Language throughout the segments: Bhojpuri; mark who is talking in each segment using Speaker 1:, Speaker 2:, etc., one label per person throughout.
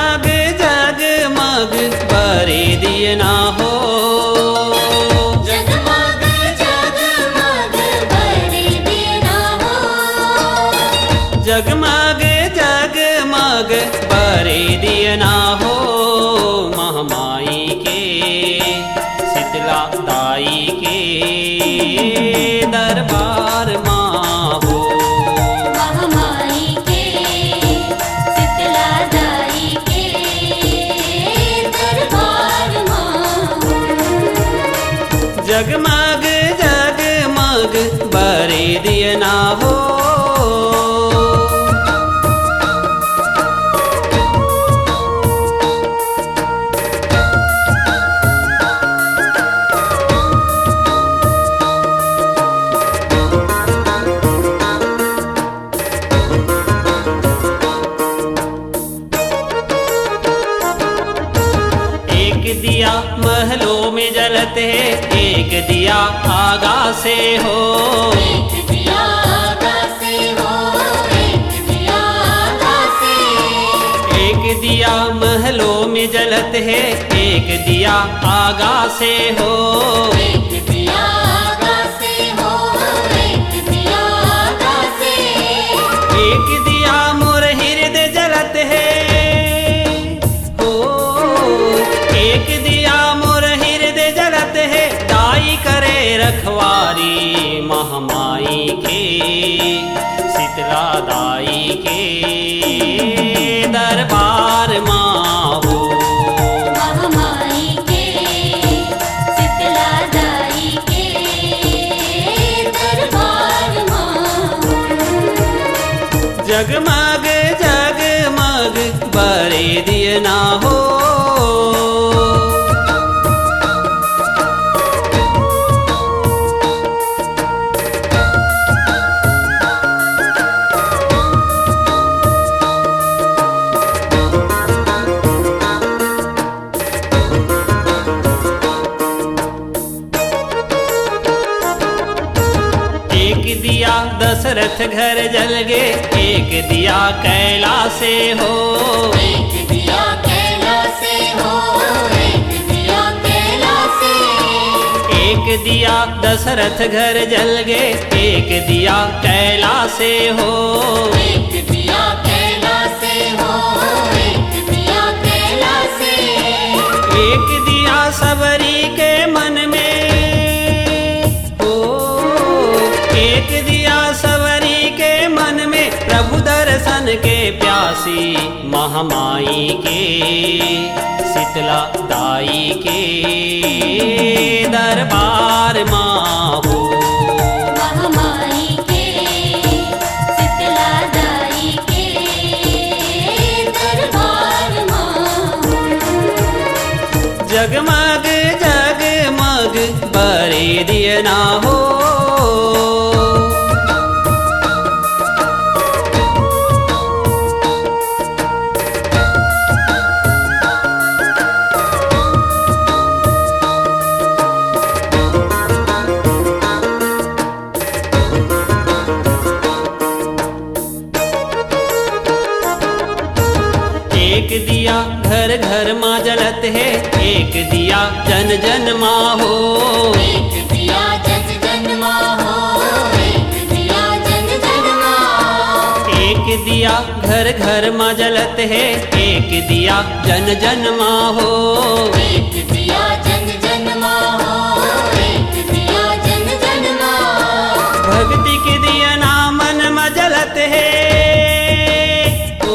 Speaker 1: जगमग जगमग बरे दिए ना हो।
Speaker 2: जगमग जगमग बरे दिए ना हो।
Speaker 1: जगमग जगमग बरे दिए ना हो। महामाई के शीतला दाई के दरबार माँ हो।
Speaker 2: महामाई के शीतला दाई के दरबार माँ हो।
Speaker 1: जगमग जगमग बरे दिए ना हो। एक दिया महलों में जलते, एक दिया आगा से हो।
Speaker 2: एक दिया आगा से हो। एक दिया आगा से।
Speaker 1: एक दिया महलों में जलते है, एक दिया आगा से हो।
Speaker 2: एक दिया आगा से हो। एक दिया आगा से।
Speaker 1: एक दिया मोर हृदय जलत है हो। एक दिया मोर हृदय जलत है, दाई करे रखवारी महामाई के शीतला दाई के दरबार माँ हो।
Speaker 2: महामाई के शीतला दाई के दरबार माँ हो।
Speaker 1: जगमग जगमग बरे दिए ना हो। एक दिया दशरथ घर जल गे, एक दिया कैलाश से हो।
Speaker 2: एक दिया कैलाश से हो। एक दिया कैलाश से।
Speaker 1: एक दिया दशरथ घर जल गे, एक दिया कैलाश से हो।
Speaker 2: एक दिया कैलाश से हो। एक दिया कैलाश से।
Speaker 1: एक दिया सबरी के मन में हो। एक दिया सबरी के मन में, प्रभु दर्शन के प्यासी महामाई के शीतला दाई के दरबार माँ हो।
Speaker 2: महामाई के शीतला दाई के दरबार माँ हो।
Speaker 1: जगमग जगमग बरे दिए ना हो। एक दिया घर घर माँ जलत है, एक दिया जन जन माँ हो।
Speaker 2: एक दिया जन जन माँ हो। एक दिया जन जन माँ।
Speaker 1: एक दिया घर घर माँ जलत है, एक दिया जन जन माँ हो।
Speaker 2: एक दिया जन जन माँ हो। एक दिया जन जन माँ।
Speaker 1: भक्ति के दिया ना मन में जलत है ओ।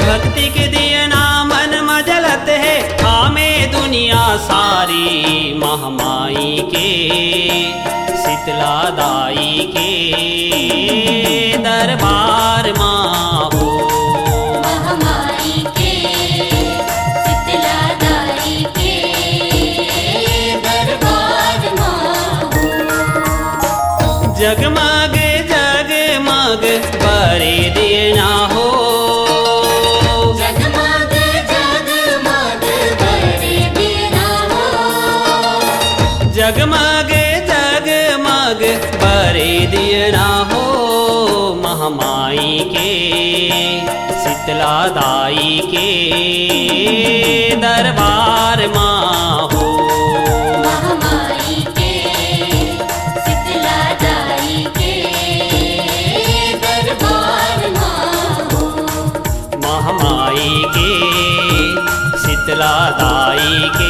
Speaker 1: भक्ति के दिया ना मन में जलत है, हमें दुनिया सारी महामाई के शीतला दाई के दरबार माँ हो।
Speaker 2: महामाई के शीतला दाई के दरबार माँ हो।
Speaker 1: जगमग जगमग बरे दिए ना हो।
Speaker 2: जगमग जगमग बरे दिए ना हो।
Speaker 1: जगमग जगमग बरे दिए ना हो। महामाई के शीतला दाई के दरबार माँ हो।
Speaker 2: महामाई के शीतला दाई के दरबार माँ हो।
Speaker 1: महामाई के शीतला दाई के